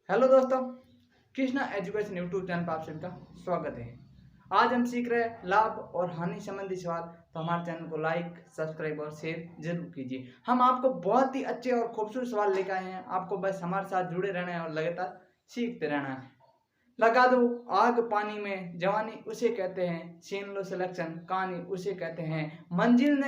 Hello दोस्तों, Krishna education YouTube channel पर आप सभी का स्वागत है। आज हम सीख रहे हैं लाभ और हानि संबंधी सवाल। तो हमारे चैनल को लाइक, सब्सक्राइब और शेयर जरूर कीजिए। हम आपको बहुत ही अच्छे और खूबसूरत सवाल लेकर आए हैं। आपको बस हमारे साथ जुड़े रहना है और लगातार सीखते रहना है। लगा दो आग पानी में, जवानी उसे कहते हैं, छीन लो सिलेक्शन, कहानी उसे कहते हैं। मंजिल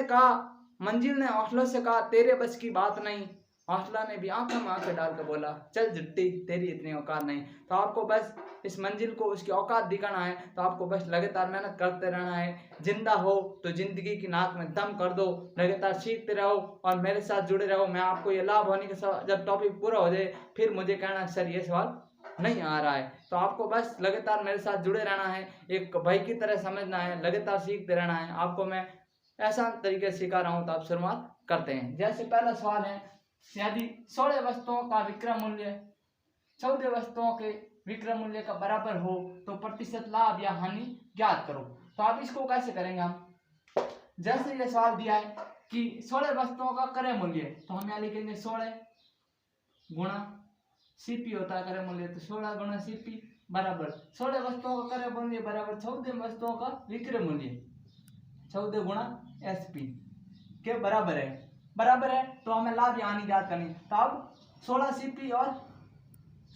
ने हौसलों से कहा तेरे बस की बात नहीं। हौसला ने भी आंखों में आंखें डालकर बोला चल जुट्टी तेरी इतनी औकात नहीं। तो आपको बस इस मंजिल को उसकी औकात दिखाना है। तो आपको बस लगातार मेहनत करते रहना है। जिंदा हो तो जिंदगी की नाक में दम कर दो, लगातार सीखते रहो और मेरे साथ जुड़े रहो। मैं आपको ये लाभ होने के जब टॉपिक पूरा हो जाए फिर मुझे कहना सर ये सवाल नहीं आ रहा है। तो आपको बस लगातार मेरे साथ जुड़े रहना है, एक भाई की तरह समझना है, लगातार सीखते रहना है। आपको मैं ऐसा तरीके से सिखा रहा हूं। तो आप शुरुआत करते हैं। जैसे पहला सवाल है, यदि 16 वस्तुओं का विक्रय मूल्य 14 वस्तुओं के विक्रय मूल्य का बराबर हो तो प्रतिशत लाभ या हानि ज्ञात करो। तो आप इसको कैसे करेंगे? हम जैसे ये सवाल दिया है कि 16 वस्तुओं का क्रय मूल्य, तो हम यहाँ लिखेंगे 16 गुणा सीपी होता है क्रय मूल्य, तो 16 गुणा सीपी बराबर 16 वस्तुओं का क्रय मूल्य बराबर 14 वस्तुओं का विक्रय मूल्य 14 गुणा एसपी के बराबर है। तो हमें लाभ या हानि ज्ञात करनी। तो अब 16 सीपी और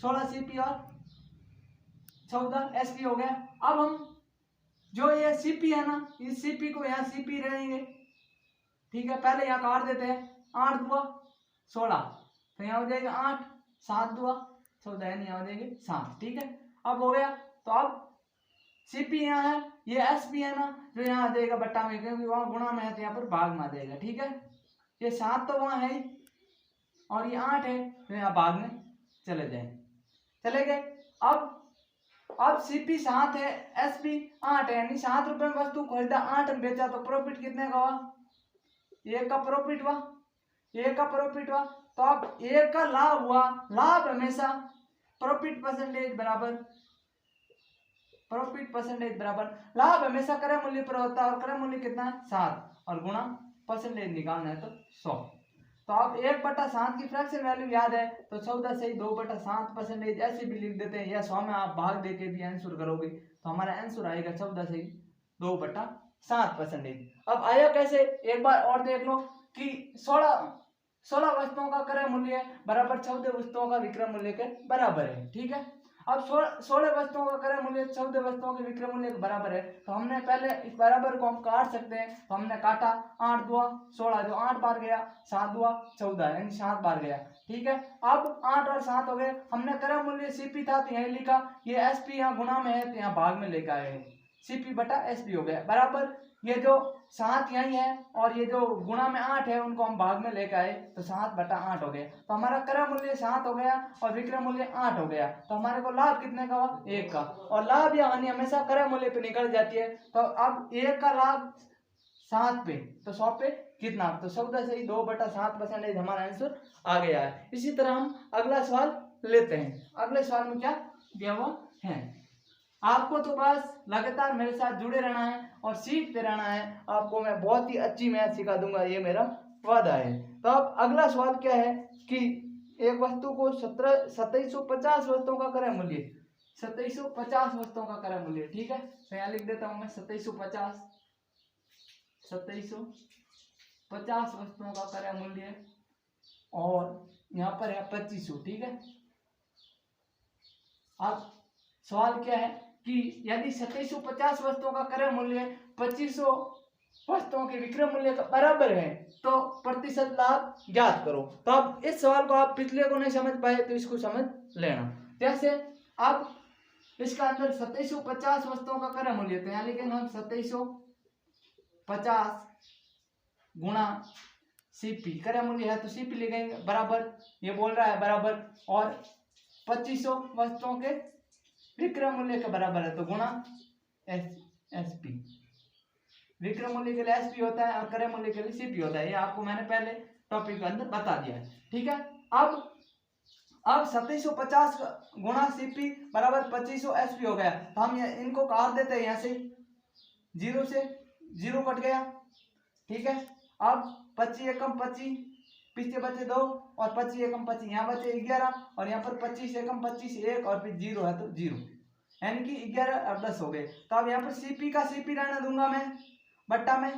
14 एसपी हो गया। अब हम जो ये सीपी है ना, इस सीपी को यहाँ सीपी रहेंगे, ठीक है। पहले यहाँ काट देते हैं, 8 दुआ 16, तो यहाँ हो जाएगा 8, 7 दुआ 14, यानी यहाँ हो जाएंगे 7, ठीक है। अब हो गया। तो अब सीपी यहाँ है, ये एसपी है ना, जो यहाँ आ जाएगा बट्टा में, क्योंकि वहां गुणा में है तो यहाँ पर भाग में आ जाएगा, ठीक है। ये 7 तो वहां है ही और ये 8 है तो यहाँ भाग में चले गए। अब सीपी 7 है, एसपी 8 है, यानी 7 रुपए में वस्तु खरीदा, 8 में बेचा, तो प्रॉफिट कितने का हुआ? 1 का प्रॉफिट हुआ। तो अब 1 का लाभ हुआ। लाभ हमेशा प्रॉफिट परसेंटेज बराबर लाभ हमेशा क्रय मूल्य पर होता है, और क्रय मूल्य कितना है 7, और गुणा परसेंटेज निकालना है तो 100। तो आप 1/7 की फ्रैक्शन वैल्यू याद है, तो 14 से 2/7% ऐसे भी लिख देते हैं, या 100 में आप भाग देके भी आंसर करोगे तो हमारा आंसर आएगा 14 से 2/7%। अब आया कैसे, एक बार और देख लो कि 16 वस्तुओं का क्रय मूल्य बराबर 14 वस्तुओं का विक्रय मूल्य के बराबर है, ठीक है। अब 16 वस्तुओं का क्रय मूल्य 14 वस्तुओं के विक्रय मूल्य के बराबर है, तो हमने पहले इस बराबर को हम काट सकते हैं। तो हमने काटा, 8 दुआ 16, जो 8 बार गया, 7 दुआ 14, यानी 7 बार गया, ठीक है। अब 8 और 7 हो गए। हमने क्रय मूल्य सीपी था तो यही लिखा, ये एसपी यहाँ गुणा में है तो यहाँ भाग में लेकर आए, सीपी बटा एसपी हो गया बराबर। ये जो 7 यही है और ये जो गुणा में 8 है उनको हम भाग में लेकर आए, तो 7/8 हो गया। तो हमारा क्रय मूल्य 7 हो गया और विक्रय मूल्य 8 हो गया। तो हमारे को लाभ कितने का हुआ? 1 का। और लाभ या हानि हमेशा क्रय मूल्य पे निकल जाती है। तो अब 1 का लाभ 7 पे, तो 100 पे कितना? तो 14 से ही 2/7% हमारा आंसर आ गया है। इसी तरह हम अगला सवाल लेते हैं। अगले सवाल में क्या दिया हुआ है? आपको तो बस लगातार मेरे साथ जुड़े रहना है और सीखते रहना है। आपको मैं बहुत ही अच्छी मैथ सिखा दूंगा, ये मेरा वादा है। तो अब अगला सवाल क्या है कि एक वस्तु को 2750 वस्तुओं का क्रय मूल्य 2750 वस्तुओं का क्रय मूल्य, ठीक है। तो यहाँ लिख देता हूं मैं 2750 वस्तुओं का क्रय मूल्य, और यहाँ पर है 2500, ठीक है। अब सवाल क्या है कि यदि 2750 वस्तुओं का क्रय मूल्य 2500 वस्तुओं के विक्रय मूल्य का बराबर है तो प्रतिशत लाभ ज्ञात करो। तो अब इस सवाल को आप पिछले को नहीं समझ पाए तो इसको समझ लेना। जैसे अब इसका अंदर 2750 वस्तुओं का क्रय मूल्य, तो यहाँ लिखेंगे हम 2750 गुणा सीपी, क्रय मूल्य है तो सीपी लिखेंगे बराबर, ये बोल रहा है बराबर, और 2500 वस्तुओं के विक्रय मूल्य के बराबर है तो गुणा एसपी। विक्रय मूल्य के लिए एसपी होता है और क्रय मूल्य के लिए सीपी होता है, ये आपको मैंने पहले टॉपिक के अंदर बता दिया है, ठीक है। अब 2750 गुणा सीपी बराबर 2500 एसपी हो गया। तो हम इनको काट देते हैं, यहाँ से 0 से 0 कट गया, ठीक है। अब 25 एकम 25 पीछे बचे 2 और 25 एकम 25, यहाँ बचे 11 और यहाँ पर 25 एकम 25 1 और फिर 0 है तो 0, यानी कि 11 और 10 हो गए। तो अब यहाँ पर सीपी का सीपी रहने दूंगा मैं, बट्टा में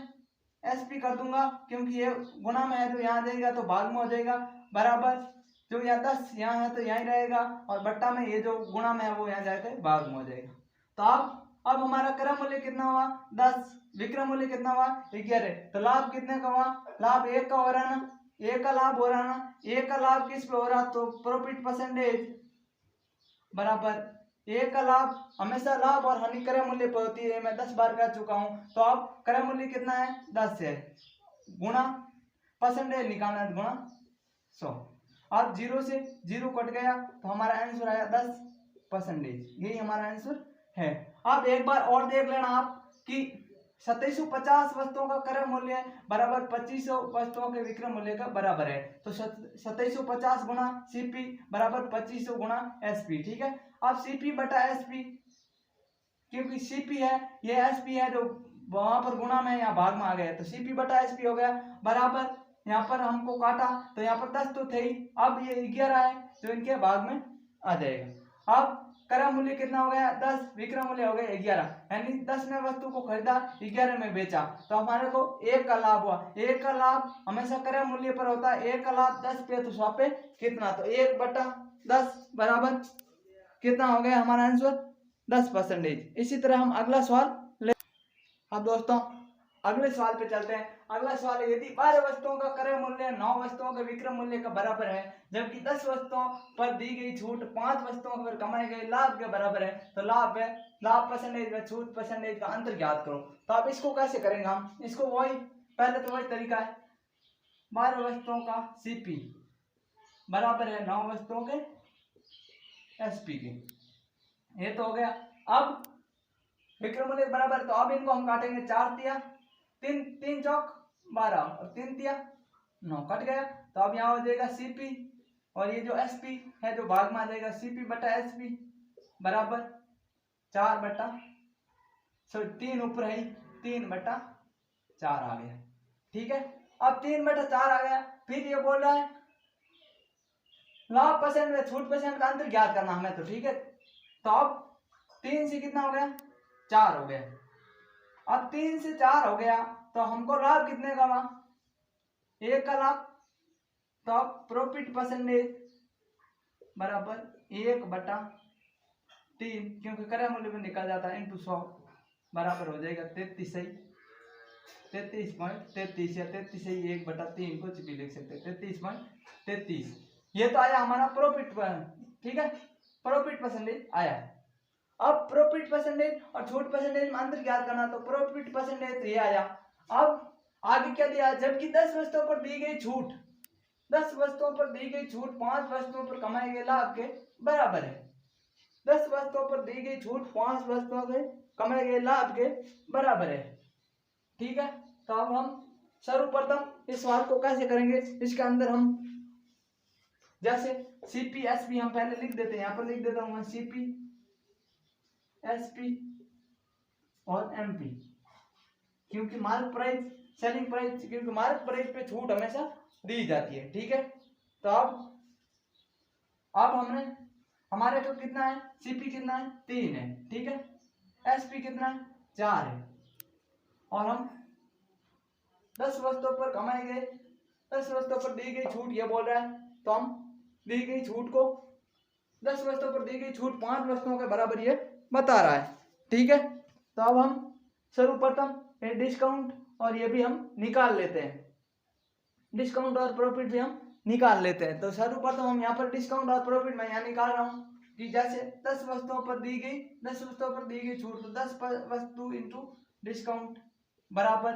एसपी कर दूंगा, क्योंकि ये गुना में है तो यहाँ आ जाएगा तो भाग में हो जाएगा, बराबर जो यहाँ 10 यहाँ है तो यहीं रहेगा और बट्टा में ये जो गुणा में है वो यहाँ जाकर भाग में हो जाएगा। तो अब हमारा क्रम मूल्य कितना हुआ 10, विक्रम मूल्य कितना हुआ 11। तो लाभ कितने का हुआ, लाभ 1 का हो रहा ना, 1 का लाभ हो रहा ना, 1 का लाभ किस पे हो रहा, तो प्रॉफिट परसेंटेज बराबर 1 का लाभ हमेशा लाभ और हानि क्रय मूल्य पर होती है, मैं 10 बार कह चुका हूं। तो अब क्रय मूल्य कितना है 10 है, गुणा परसेंटेज निकालना है गुणा 100। अब 0 से 0 कट गया तो हमारा आंसर आया 10%, यही हमारा आंसर है। अब एक बार और देख लेना आप कि 2750 वस्तुओं का क्रय मूल्य बराबर 2500 वस्तुओं के विक्रय मूल्य का बराबर है। तो 2750 गुना सीपी बराबर 2500 गुना एसपी। ठीक है, अब सीपी बटा एसपी, क्योंकि सीपी है ये एसपी है जो वहां पर गुणा में या भाग में आ गया, तो सीपी बटा एसपी हो गया बराबर, यहाँ पर हमको काटा तो यहाँ पर 10 तो थे ही, अब ये 11 है जो इनके भाग में आ जाएगा। अब क्रय मूल्य कितना हो गया 10, विक्रय मूल्य हो गया 11, यानी 10 में वस्तु को खरीदा 11 में बेचा, तो हमारे को 1 का लाभ हुआ। 1 का लाभ हमेशा क्रय मूल्य पर होता है, 1 का लाभ 10 पे तो 100 पे कितना, तो 1 बटा 10 बराबर कितना हो गया हमारा आंसर 10%। इसी तरह हम अगला सवाल ले। अब दोस्तों अगले सवाल पे चलते हैं। अगला सवाल है, यदि 12 वस्तुओं का क्रय मूल्य 9 वस्तुओं के विक्रय मूल्य का बराबर है, जबकि 10 वस्तुओं पर दी गई छूट 5 वस्तुओं पर कमाए गए लाभ के बराबर है, तो लाभ परसेंटेज व छूट परसेंटेज का अंतर ज्ञात करो। तो अब इसको कैसे करेंगे हम, इसको पहले तो वही तरीका है, 12 वस्तुओं का सीपी बराबर है 9 वस्तुओं के एसपी के, ये तो हो गया। अब विक्रय मूल्य बराबर, तो अब इनको हम काटेंगे, 4 तिया 3 चौक 12 और 3 तिया 9 कट गया, तो अब यहाँ हो जाएगा सीपी और ये जो एसपी है जो भाग में आ जाएगा, सीपी बटा एसपी बराबर 4 बटा 3 ऊपर है 3 बटा 4 आ गया। ठीक है, अब 3 बटा 4 आ गया, फिर ये बोल रहा है लाभ परसेंट में छूट परसेंट का अंतर ज्ञात करना हमें, तो ठीक है, तो अब 3 से कितना हो गया 4 हो गया। अब 3 से 4 हो गया तो हमको लाभ कितने का हुआ 1 का लाभ, तो अब प्रॉफिट परसेंटेज बराबर 1 बटा 3, क्योंकि क्रय मूल्य में निकल जाता है इंटू 100 बराबर हो जाएगा 33 या 33 सही 1 बटा 3 कुछ भी लिख सकते 33.33। ये तो आया हमारा प्रॉफिट, ठीक है, प्रॉफिट परसेंटेज आया। अब प्रॉफिट परसेंटेज और छूट परसेंटेज में अंतर ज्ञात करना, तो प्रॉफिट परसेंटेज ये आया। अब आगे क्या दिया, जबकि 10 वस्तुओं पर दी गई छूट 10 वस्तुओं पर दी गई छूट 5 वस्तुओं पर कमाए गए लाभ के बराबर है। 10 वस्तुओं पर दी गई छूट 5 वस्तुओं के कमाए गए लाभ के बराबर है। ठीक है, तो अब हम सर्वप्रथम इस सवाल को कैसे करेंगे, इसके अंदर हम जैसे सीपी एसपी हम पहले लिख देते हैं, यहाँ पर लिख देता हूं मैं सीपी एसपी और एमपी, क्योंकि मार्क प्राइस सेलिंग प्राइस, क्योंकि मार्क प्राइस पे छूट हमेशा दी जाती है। ठीक है, तो अब हमने हमारे को कितना है सीपी कितना है 3 है, ठीक है, एसपी कितना है 4 है, और हम 10 वस्तुओं पर कमाए गए 10 वस्तुओं पर दी गई छूट ये बोल रहा है, तो हम दी गई छूट को 10 वस्तुओं पर दी गई छूट 5 वस्तुओं के बराबर ये बता रहा है। ठीक है, तो अब हम सर्वप्रथम ये डिस्काउंट और ये भी हम निकाल लेते हैं, डिस्काउंट और प्रॉफिट भी हम निकाल लेते हैं। तो सर्वप्रथम हम यहाँ पर डिस्काउंट और प्रॉफिट मैं यहाँ निकाल रहा हूँ कि जैसे 10 वस्तुओं पर दी गई छूट, तो 10 वस्तु इंटू डिस्काउंट बराबर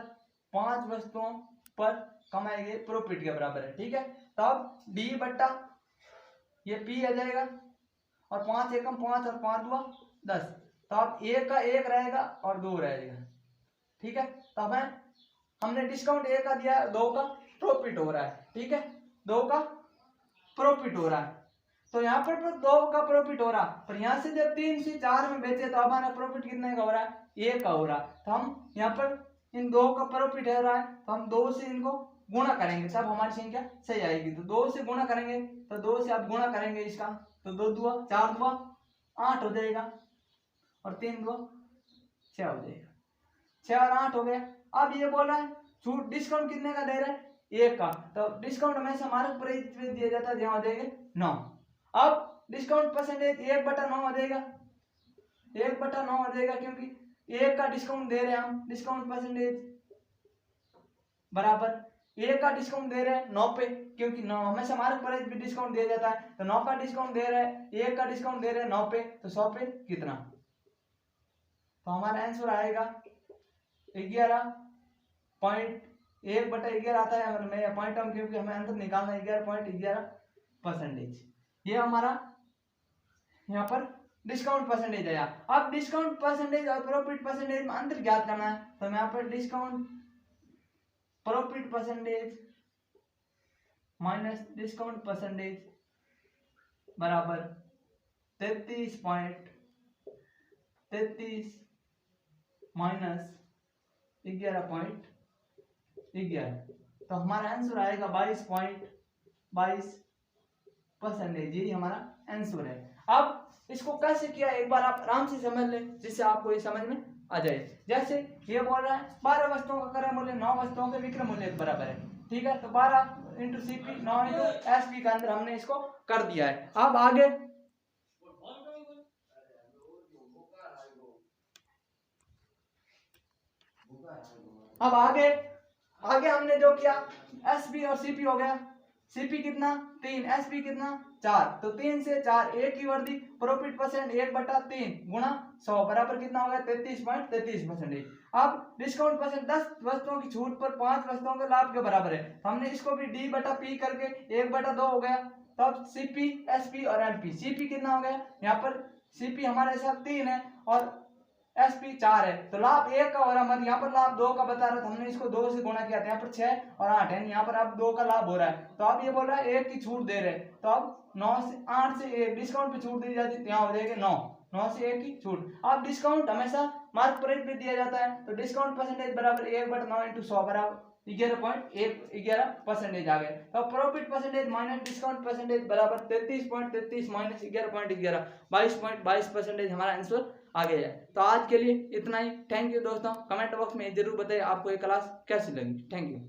5 वस्तुओं पर कमाए गए प्रॉफिट के बराबर है। ठीक है, तो अब डी बट्टा ये पी आ जाएगा और 5 एकम 5 और 5 दुआ 10, तो अब 1 का 1 रहेगा और 2 रहेगा। ठीक है, तो हमें हमने डिस्काउंट 1 का दिया, 2 का प्रॉफिट हो रहा है। ठीक है, 2 का प्रॉफिट हो रहा है, तो यहाँ पर 2 का प्रॉफिट हो रहा, पर यहाँ से जब 3 से 4 में बेचे तो हमारा प्रॉफिट कितने का हो रहा है 1 का हो रहा, तो हम यहाँ पर इन 2 का प्रॉफिट हो रहा है, तो हम 2 से इनको गुणा करेंगे तब हमारी संख्या सही आएगी। तो 2 से गुणा करेंगे, तो 2 से आप गुणा करेंगे इसका, तो 2 दुआ 4 दुआ 8 हो जाएगा और 3 दुआ 6 हो जाएगा। 6 और 8 हो गया। अब ये बोल रहा है छूट डिस्काउंट कितने का दे रहे हैं, 1 का। तो डिस्काउंट हमेशा मार्क प्राइस पे दिया जाता है जहाँ हो जाएगा 9। अब डिस्काउंट परसेंटेज 1/9 हो जाएगा, 1/9 हो जाएगा क्योंकि 1 का डिस्काउंट दे रहे हैं हम। डिस्काउंट परसेंटेज बराबर 1 का डिस्काउंट दे रहे हैं 9 पे, क्योंकि 9 हमेशा मार्क प्राइस भी डिस्काउंट दिया जाता है। तो 9 का डिस्काउंट दे रहे हैं, 1 का डिस्काउंट दे रहे हैं 9 पे, तो 100 पे कितना। तो हमारा आंसर आएगा 11.1/11 आता है। मैं पॉइंट हम क्योंकि हमें आंसर निकालना है 11.11%। ये हमारा यहाँ पर डिस्काउंट परसेंटेज आया। अब डिस्काउंट परसेंटेज और प्रॉफिट परसेंटेज में अंतर ज्ञात करना है। तो मैं यहाँ पर discount profit percentage minus discount percentage बराबर 33.33 माइनस 11.11। तो हमारा आंसर आएगा 22.22%। यही हमारा आंसर है। अब इसको कैसे किया एक बार आप आराम से समझ लें, जिससे आपको ये समझ में आ जाए। जैसे ये बोल रहा है 12 वस्तुओं का क्रय मूल्य 9 वस्तुओं के विक्रय मूल्य के बराबर है, ठीक है। तो 12 इंटू सीपी 9 इंटू एसपी के अंदर हमने इसको कर दिया है। अब आगे हमने जो किया एसपी और सीपी हो गया। सीपी कितना 3, एसपी कितना 4। तो 3 से 4 1 की वर्दी, प्रॉफिट परसेंट 1/3 गुणा 100 बराबर कितना हो गया 33.33%। अब डिस्काउंट परसेंट 10 वस्तुओं की छूट पर 5 वस्तुओं के लाभ के बराबर है। हमने इसको भी D/P करके 1/2 हो गया। तब सीपी एसपी और एमपी। सीपी कितना हो गया, यहाँ पर सीपी हमारे साथ 3 है और एसपी 4 है। तो लाभ 1 का हो रहा, मतलब यहाँ पर लाभ 2 का बता रहा था, हमने इसको 2 से गुणा किया था। यहाँ पर 6 और 8 है, यहाँ पर अब 2 का लाभ हो रहा है। तो अब ये बोल रहा है 1 की छूट दे रहे हैं। तो अब 8 से 1 डिस्काउंट पे छूट दी जाती है, यहाँ हो जाएगा 9 से 1 की छूट। अब डिस्काउंट हमेशा मार्क प्राइस पे दिया जाता है। तो डिस्काउंट परसेंटेज बराबर 1/9 इंटू 100 बराबर 11.11% आ गए। तो profit percentage minus discount percentage बराबर 33.33 माइनस 11.11 22.22% हमारा आंसर आ गया है। तो आज के लिए इतना ही। थैंक यू दोस्तों। कमेंट बॉक्स में जरूर बताइए आपको ये क्लास कैसी लगी। Thank you.